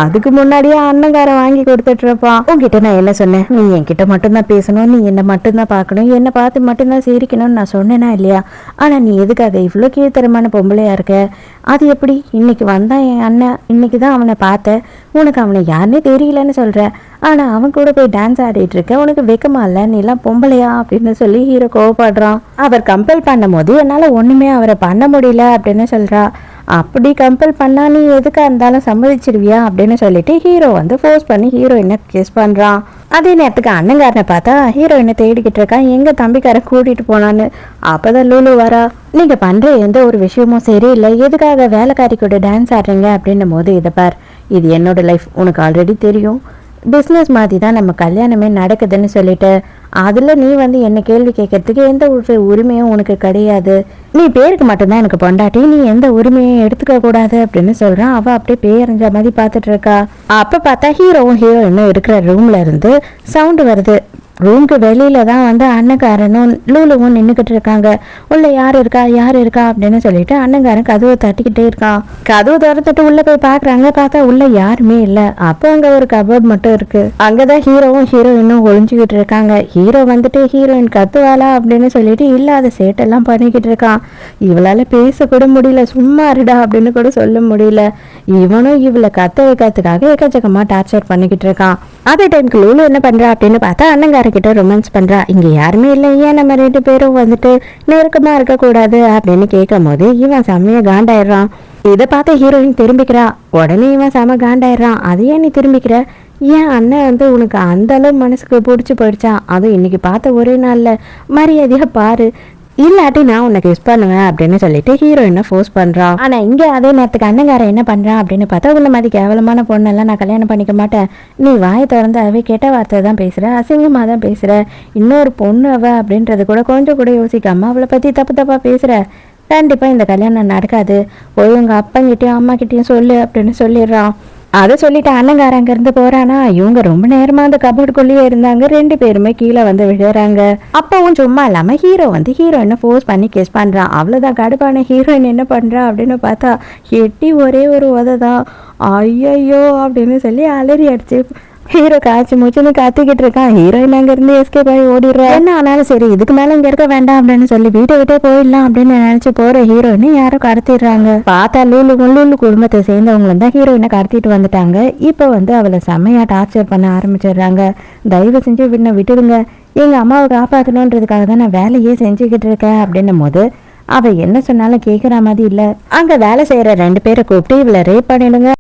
அதுக்கு முன்னாடியே அண்ணங்காரன் வாங்கி கொடுத்துட்டு இருப்பான். உன்கிட்ட நான் என்ன சொன்னேன்? நீ என்கிட்ட மட்டும்தான் பேசணும், நீ என்ன மட்டும்தான் பார்க்கணும், என்னை பார்த்து மட்டும்தான் சிரிக்கணும்னு நான் சொன்னேனா இல்லையா? ஆனா நீ எதுக்காக இவ்வளோ கீழ்த்தரமான பொம்பளையா இருக்க? அது எப்படி? இன்னைக்கு வந்தான் என் அண்ணன், இன்னைக்கு தான் அவனை பார்த்த, உனக்கு அவனை யாருன்னே தெரியலன்னு சொல்ற, ஆனா அவன் கூட போய் டான்ஸ் ஆடிட்டு இருக்க, உனக்கு வெக்கமா இல்ல? நீ எல்லாம் பொம்பளையா அப்படின்னு சொல்லி ஹீரோ கோவப்படுறான். அவர் கம்பல் பண்ணும் போது என்னால ஒண்ணுமே அவரை பண்ண முடியல அப்படின்னு சொல்றா. அப்படி கம்பல் பண்ணா நீ எதுக்கா இருந்தாலும் சம்மதிச்சிருவியா அப்படின்னு சொல்லிட்டு ஹீரோ வந்து ஃபோர்ஸ் பண்ணி ஹீரோயினை கிஸ் பண்றான். அதே நேரத்துக்கு அண்ணங்காரனை பார்த்தா ஹீரோயினை தேடிக்கிட்டு இருக்கான், எங்க தம்பிக்காரன் கூட்டிட்டு போனான்னு. அப்பதான் லூலு வரா. நீங்க பண்ற எந்த ஒரு விஷயமும் சரியில்லை, எதுக்காக வேலைக்காரி கூட டான்ஸ் ஆடுறீங்க அப்படின்னும் போது, இதை பார், இது என்னோட லைஃப், உனக்கு ஆல்ரெடி தெரியும், பிஸ்னஸ் மாதிரி தான் நம்ம கல்யாணமே நடக்குதுன்னு சொல்லிட்டு அதில் நீ வந்து என்ன கேள்வி கேட்கறதுக்கு எந்த ஒரு உரிமையும் உனக்கு கிடையாது, நீ பேருக்கு மட்டும்தான் எனக்கு பொண்டாட்டி, நீ எந்த உரிமையும் எடுத்துக்க கூடாது அப்படின்னு சொல்றான். அவ அப்படியே பேரஞ்ச மாதிரி பார்த்துட்டு இருக்கா. அப்ப பார்த்தா ஹீரோவும் ஹீரோயினும் இருக்கிற ரூம்ல இருந்து சவுண்டு வருது. ரூமுக்கு வெளியில தான் வந்து அண்ணங்காரனும் லூலுவும் நின்றுக்கிட்டு இருக்காங்க. உள்ள யார் இருக்கா அப்படின்னு சொல்லிட்டு அண்ணங்காரன் கதவை தட்டிக்கிட்டே இருக்கான். கதவு திறந்துட்டு உள்ள போய் பாக்குறாங்க. பார்த்தா உள்ள யாருமே இல்ல. அப்போ அங்க ஒரு கபோர்ட் மட்டும் இருக்கு. அங்கதான் ஹீரோவும் ஹீரோயினும் ஒழிஞ்சுக்கிட்டு இருக்காங்க. ஹீரோ வந்துட்டு ஹீரோயின் கத்துவாளா அப்படின்னு சொல்லிட்டு இல்லாத சேட்டெல்லாம் பண்ணிக்கிட்டு இருக்கான். இவளால பேச கூட முடியல, சும்மா இருடா அப்படின்னு கூட சொல்ல முடியல. இவனும் இவளை கத்த வைக்கிறதுக்காக எக்கச்சக்கமா டார்ச்சர் பண்ணிக்கிட்டு இருக்கான். அதே டைமுக்கு லூலு என்ன பண்றா அப்படின்னு பார்த்தா அண்ணங்காரக்கிட்ட ரொமான்ஸ் பண்றா. இங்க யாருமே இல்லை, ஏன் நம்ம 2 பேரும் வந்துட்டு நெருக்கமா இருக்க கூடாது அப்படின்னு கேட்கும் போது இவன் செம்மைய காண்டாயிடுறான். இதை பார்த்து ஹீரோயின் திரும்பிக்கிறா. உடனே இவன் செம காண்டாயிடுறான். அதையே நீ திரும்பிக்கிற, ஏன் அண்ணன் வந்து உனக்கு அந்த அளவு மனசுக்கு பிடிச்சி போயிடுச்சா? அதுவும் இன்னைக்கு பார்த்த ஒரே நாள்ல மரியாதையா பாரு, இல்லாட்டி நான் உன்னை கிஸ் பண்ணுவேன் அப்படின்னு சொல்லிட்டு ஹீரோயினை ஃபோர்ஸ் பண்றான். ஆனா இங்க அதே நேரத்துக்கு அண்ணங்காரன் என்ன பண்றான் அப்படின்னு பார்த்தா, உள்ள மாதிரி கேவலமான பொண்ணெல்லாம் நான் கல்யாணம் பண்ணிக்க மாட்டேன், நீ வாயை திறந்து அவை கெட்ட வார்த்தை தான் பேசுற, அசிங்கமா தான் பேசுற, இன்னொரு பொண்ணு அவ அப்படின்றது கூட கொஞ்சம் கூட யோசிக்காம அவளை பத்தி தப்பு தப்பா பேசுற, கண்டிப்பா இந்த கல்யாணம் நடக்காது, போய் உங்க அப்பங்கிட்டயும் அம்மா கிட்டயும் சொல்லு அப்படின்னு சொல்லிடுறான். அதை சொல்லிட்டு அண்ணங்காரன் அங்கிருந்து போறானா. இவங்க ரொம்ப நேரமா அந்த கபோர்டுக்குள்ளேயே இருந்தாங்க. 2 பேருமே கீழே வந்து விழுறாங்க. அப்பவும் சும்மா இல்லாம ஹீரோ வந்து ஹீரோயினை ஃபோர்ஸ் பண்ணி கிஸ் பண்றான். அவ்வளவுதான் கடுப்பான ஹீரோயின் என்ன பண்றா அப்படின்னு பார்த்தா எட்டி ஒரே ஒரு உததான். ஐயோ அப்படின்னு சொல்லி அலறி அடிச்சு ஹீரோ காய்ச்சி மூச்சுன்னு கத்திக்கிட்டு இருக்கான். ஹீரோயின் அங்க இருந்து எஸ்கேப் ஆகி ஓடிடுறா. என்ன ஆனாலும் சரி, இதுக்கு மேல இங்க இருக்க வேண்டாம் அப்படின்னு சொல்லி வீட்டை விட்டே போயிடலாம் அப்படின்னு நினைச்சு போற ஹீரோயினை யாரும் கடத்திடுறாங்க. பார்த்தா லூலு குடும்பத்தை சேர்ந்தவங்களும் தான் ஹீரோயினை கடத்திட்டு வந்துட்டாங்க. இப்போ வந்து அவளை செம்மையா டார்ச்சர் பண்ண ஆரம்பிச்சிடுறாங்க. தயவு செஞ்சு விட்டுடுங்க, எங்க அம்மாவை காப்பாற்றணுன்றதுக்காக தான் நான் வேலையே செஞ்சுக்கிட்டு இருக்கேன் அப்படின்னும் போது அவ என்ன சொன்னாலும் கேட்குற மாதிரி இல்லை. அங்க வேலை செய்யற 2 பேரை கூப்பிட்டு இவளை ரேப் பண்ணிடுங்க